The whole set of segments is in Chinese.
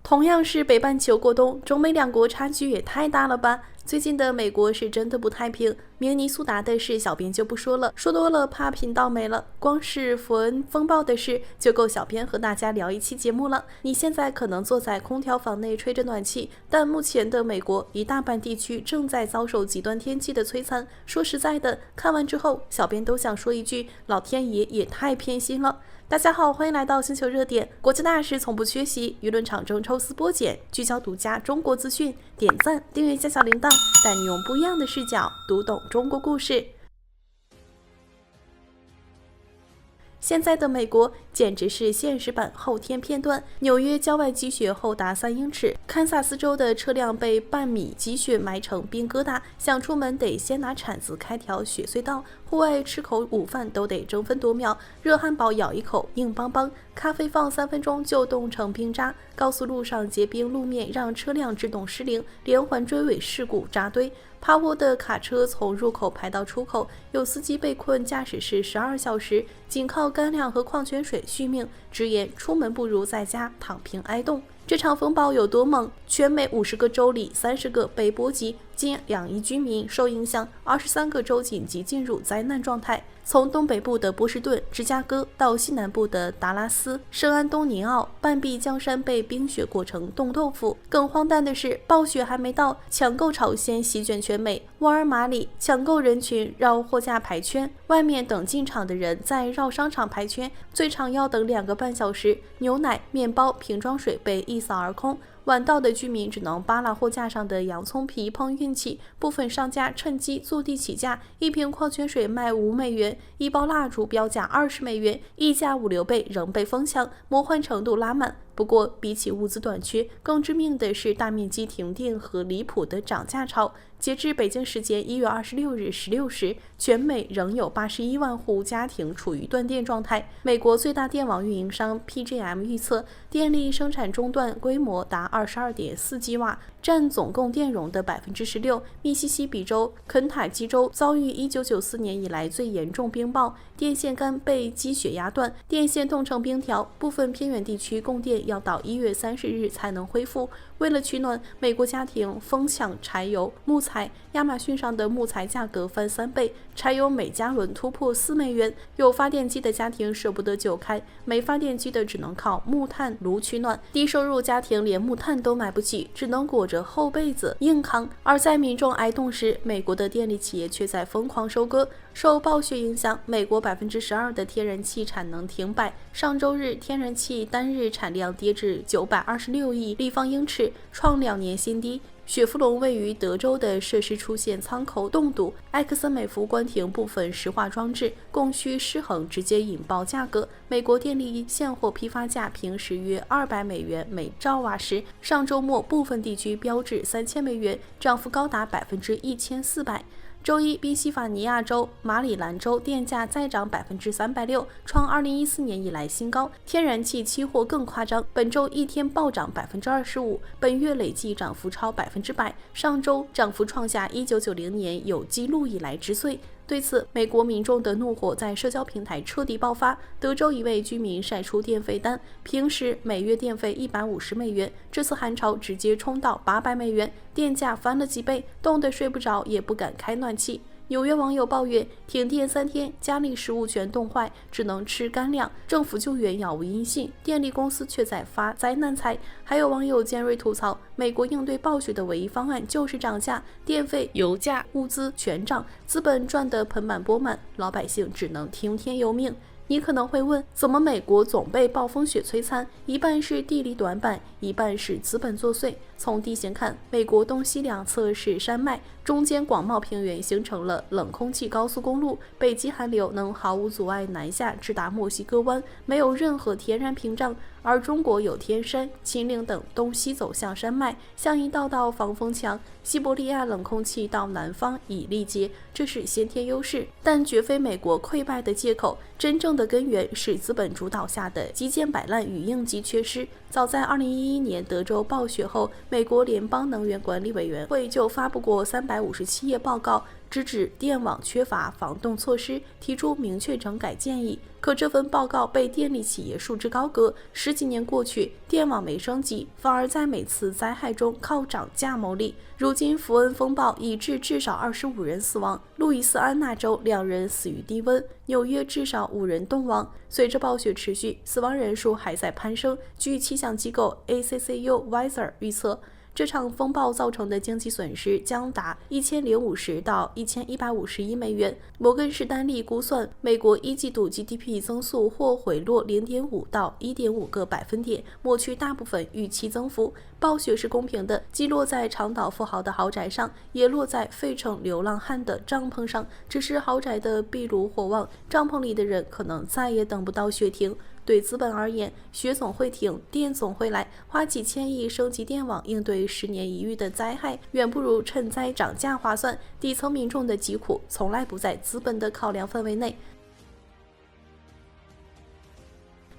同樣是北半球過冬，中美兩國差距也太大了吧？最近的美國是真的不太平，明尼蘇達的事小編就不說了，說多了怕頻道沒了。光是佛恩风暴的事就夠小編和大家聊一期節目了。你現在可能坐在空調房內吹着暖氣，但目前的美國一大半地區正在遭受極端天氣的摧殘。說實在的，看完之後，小編都想說一句：老天爺也太偏心了。大家好，歡迎來到星球熱點，國際大事從不缺席，輿論場中抽絲剝繭，聚焦獨家中國資訊，點讚、訂閱加小鈴鐺，帶你用不一樣的視角讀懂中國故事。現在的美國簡直是現實版後天片段，紐約郊外積雪厚達3英尺，堪薩斯州的車輛被半米積雪埋成冰疙瘩，想出門得先拿鏟子開條雪隧道，戶外吃口午飯都得爭分奪秒，熱漢堡咬一口硬邦邦，咖啡放3分鐘就凍成冰渣，高速路上結冰路面讓車輛制動失靈，連環追尾事故扎堆，趴窩的卡車從入口排到出口，有司機被困駕駛室12小時，僅靠乾糧和礦泉水續命，直言出門不如在家躺平挨凍。這場風暴有多猛？全美50個州裡30個被波及，近2億居民受影響，23個州緊急進入災難狀態。從東北部的波士頓、芝加哥到西南部的達拉斯、聖安東尼奧，半壁江山被冰雪裹成凍豆腐。更荒誕的是，暴雪還沒到，搶購潮先席捲全美。沃爾瑪裡搶購人群繞貨架排圈，外面等進場的人在繞商場排圈，最長要等2個半小時。牛奶、麵包、瓶裝水被一掃而空。晚到的居民只能扒拉貨架上的洋蔥皮碰運氣，部分商家趁機坐地起價，一瓶礦泉水賣5美元，一包蠟燭標價20美元，溢價5、6倍仍被瘋搶，魔幻程度拉滿。不過，比起物資短缺，更致命的是大面積停電和離譜的漲價潮。截至北京時間1月26日16時，全美仍有81萬戶家庭處於斷電狀態。美國最大電網運營商 PJM 預測，電力生產中斷規模達22.4吉瓦，佔總共電容的16%。密西西比州、肯塔基州遭遇1994年以來最嚴重冰雹，電線桿被積雪壓斷，電線凍成冰條，部分偏遠地區供電要到1月30日才能恢復。為了取暖，美國家庭瘋搶柴油、木材，亞馬遜上的木材價格翻3倍，柴油每加侖突破4美元。有發電機的家庭捨不得久開，沒發電機的只能靠木炭爐取暖。低收入家庭連木炭都買不起，只能裹着厚被子硬扛。而在民眾挨凍時，美國的電力企業卻在瘋狂收割。受暴雪影響，美國12%的天然氣產能停擺。上周日，天然氣單日產量跌至926億立方英尺，創2年新低。雪佛龍位於德州的設施出現倉口凍堵，埃克森美孚關停部分石化裝置，供需失衡直接引爆價格。美國電力現貨批發價平時約200美元每兆瓦時，上周末部分地區飆至3000美元，漲幅高達1400%。周一，賓夕法尼亞州、馬里蘭州電價再漲360%，創2014年以來新高。天然氣期貨更誇張，本周一天暴漲25%，本月累計漲幅超100%，上周漲幅創下1990年有記錄以來之最。對此，美國民眾的怒火在社交平台徹底爆發。德州一位居民曬出電費單，平時每月電費150美元，這次寒潮直接衝到800美元，電價翻了幾倍，凍得睡不着，也不敢開暖氣。紐約網友抱怨，停電3天，家裡食物全凍壞，只能吃乾糧，政府救援杳無音信，電力公司卻在發災難財。還有網友尖銳吐槽，美國應對暴雪的唯一方案就是漲價，電費、油價、物資全漲，資本賺得盆滿缽滿，老百姓只能聽天由命。你可能會問，怎麼美國總被暴風雪摧殘？一半是地理短板，一半是資本作祟。從地形看，美國東西兩側是山脈，中間廣袤平原形成了冷空氣高速公路，北極寒流能毫無阻礙南下直達墨西哥灣，沒有任何天然屏障。而中國有天山、秦嶺等東西走向山脈，像一道道防風牆。西伯利亞冷空氣到南方以力竭，這是先天優勢，但絕非美國潰敗的借口。真正的根源是資本主導下的基建擺爛與應急缺失。早在2011年德州暴雪後，美國聯邦能源管理委員會就發布過357頁報告，直指電網缺乏防凍措施，提出明確整改建議。可這份報告被電力企業束之高閣，10幾年過去，電網沒升級，反而在每次災害中靠漲價牟利。如今福恩風暴已致至少25人死亡，路易斯安那州2人死於低溫，紐約至少5人凍亡。隨着暴雪持續，死亡人數還在攀升。據氣象機構 ACCU Weather 預測，這場風暴造成的經濟損失將達1050到1150億美元。摩根士丹利估算，美國一季度 GDP 增速或回落0.5到1.5個百分點，抹去大部分預期增幅。暴雪是公平的，既落在長島富豪的豪宅上，也落在費城流浪漢的帳篷上。只是豪宅的壁爐火旺，帳篷裡的人可能再也等不到雪停。對資本而言，雪總會停，電總會來，花幾千億升級電網應對10年一遇的災害，遠不如趁災漲價划算。底層民眾的疾苦從來不在資本的考量範圍內。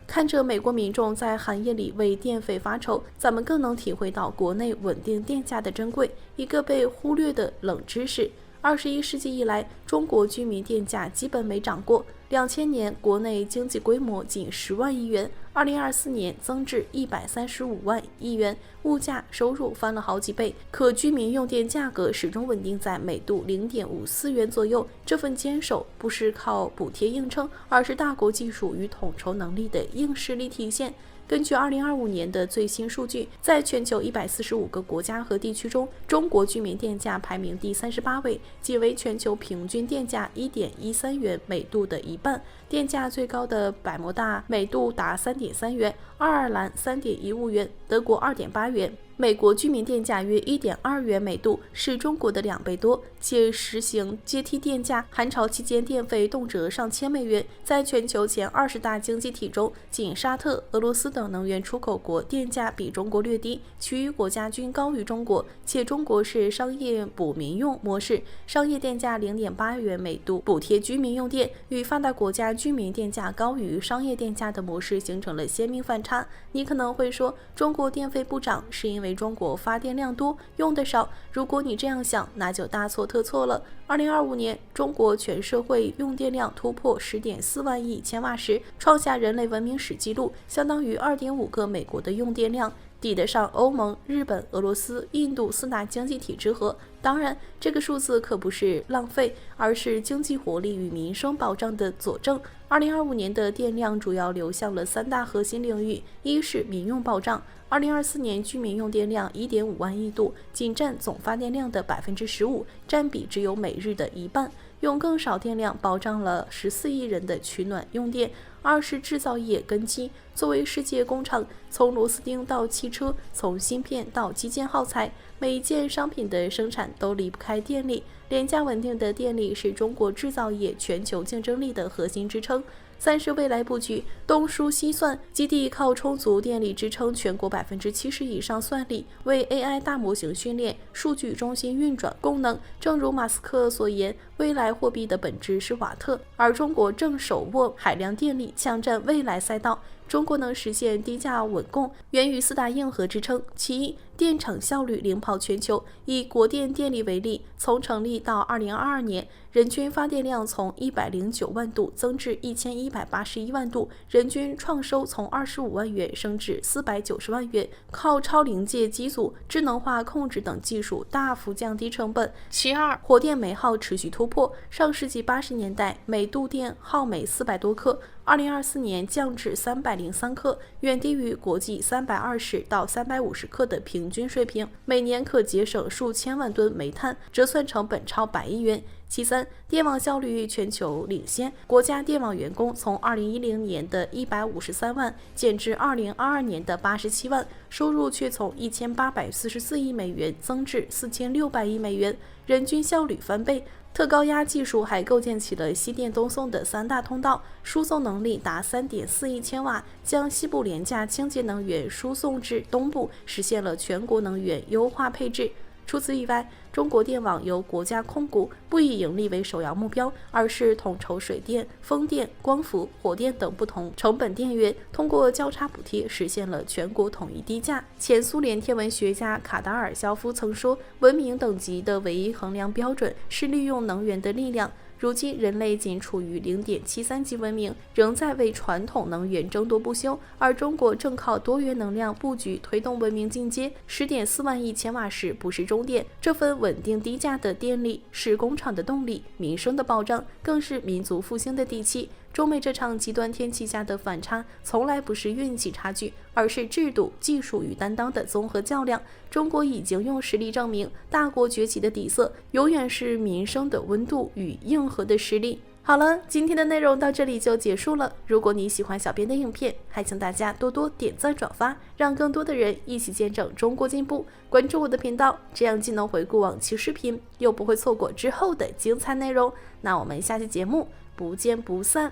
看着美國民眾在寒夜裡為電費發愁，咱們更能體會到國內穩定電價的珍貴。一個被忽略的冷知識：21世紀以來，中國居民電價基本沒漲過。2000年國內經濟規模僅10萬億元，2024年增至135萬億元，物價收入翻了好幾倍，可居民用電價格始終穩定在每度0.54元左右。這份堅守不是靠補貼硬撐，而是大國技術與統籌能力的硬實力體現。根據2025年的最新數據，在全球145個國家和地區中，中國居民電價排名第38位，僅為全球平均電價1.13元每度的一半。電價最高的百慕大每度達3.3元，愛爾蘭3.15元，德國2.8元。美國居民電價約1.2元每度，是中國的2倍多，且實行階梯電價。寒潮期間電費動輒上千美元。在全球前20大經濟體中，僅沙特、俄羅斯等能源出口國電價比中國略低，其餘國家均高於中國。且中國是商業補民用模式，商業電價0.8元每度補貼居民用電，與發達國家居民電價高於商業電價的模式形成了鮮明反差。你可能會說，中國電費不漲是因為中國發電量多，用得少。如果你這樣想，那就大錯特錯了。2025年，中國全社會用電量突破10.4萬億千瓦時，創下人類文明史紀錄，相當於2.5個美國的用電量，抵得上歐盟、日本、俄羅斯、印度4大經濟體之和。當然，這個數字可不是浪費，而是經濟活力與民生保障的佐證。2025年的電量主要流向了3大核心領域，一是民用保障。2024年居民用電量1.5萬億度，僅占總發電量的15%，占比只有每日的一半。用更少電量保障了14億人的取暖用電。二是製造業根基，作為世界工廠，從螺絲釘到汽車，從芯片到基建耗材，每一件商品的生產都離不開電力。廉價穩定的電力是中國製造業全球競爭力的核心支撐。三是未來布局，東輸西算，基地靠充足電力支撐全國70%以上算力，為 AI 大模型訓練、數據中心運轉功能。正如馬斯克所言，未來貨幣的本質是瓦特，而中國正手握海量電力，搶占未來賽道。中國能實現低價穩供，源於4大硬核支撐。其一，電廠效率領跑全球。以國電電力為例，從成立到2022年，人均發電量從109萬度增至1181萬度，人均創收從25萬元升至490萬元，靠超臨界機組、智能化控制等技術大幅降低成本。其二，火電煤耗持續突破。上世紀80年代，每度電耗煤400多克，2024年降至303克，遠低於國際320到350克的平均水平，每年可節省數千萬噸煤炭，折算成本超100億元。其三，電網效率全球領先，國家電網員工從2010年的153萬減至2022年的87萬，收入卻從1844億美元增至4600億美元，人均效率翻倍。特高壓技術還構建起了西電東送的3大通道，輸送能力達3.4億千瓦，將西部廉價清潔能源輸送至東部，實現了全國能源優化配置。除此以外，中國電網由國家控股，不以盈利為首要目標，而是統籌水電、風電、光伏、火電等不同成本電源，通過交叉補貼實現了全國統一低價。前蘇聯天文學家卡達爾肖夫曾說，文明等級的唯一衡量標準是利用能源的力量。如今人類僅處於0.73級文明，仍在為傳統能源爭奪不休，而中國正靠多元能量布局推動文明進階。10.4萬億千瓦時不是終點，這份穩定低價的電力是工廠的動力，民生的保障，更是民族復興的底氣。中美這場極端天氣下的反差，從來不是運氣差距，而是制度、技術與擔當的綜合較量。中國已經用實力證明，大國崛起的底色永遠是民生的溫度與硬核的實力。好了，今天的內容到這裡就結束了。如果你喜歡小編的影片，還請大家多多點讚轉發，讓更多的人一起見證中國進步。關注我的頻道，這樣既能回顧往期視頻，又不會錯過之後的精彩內容。那我們下期節目不見不散。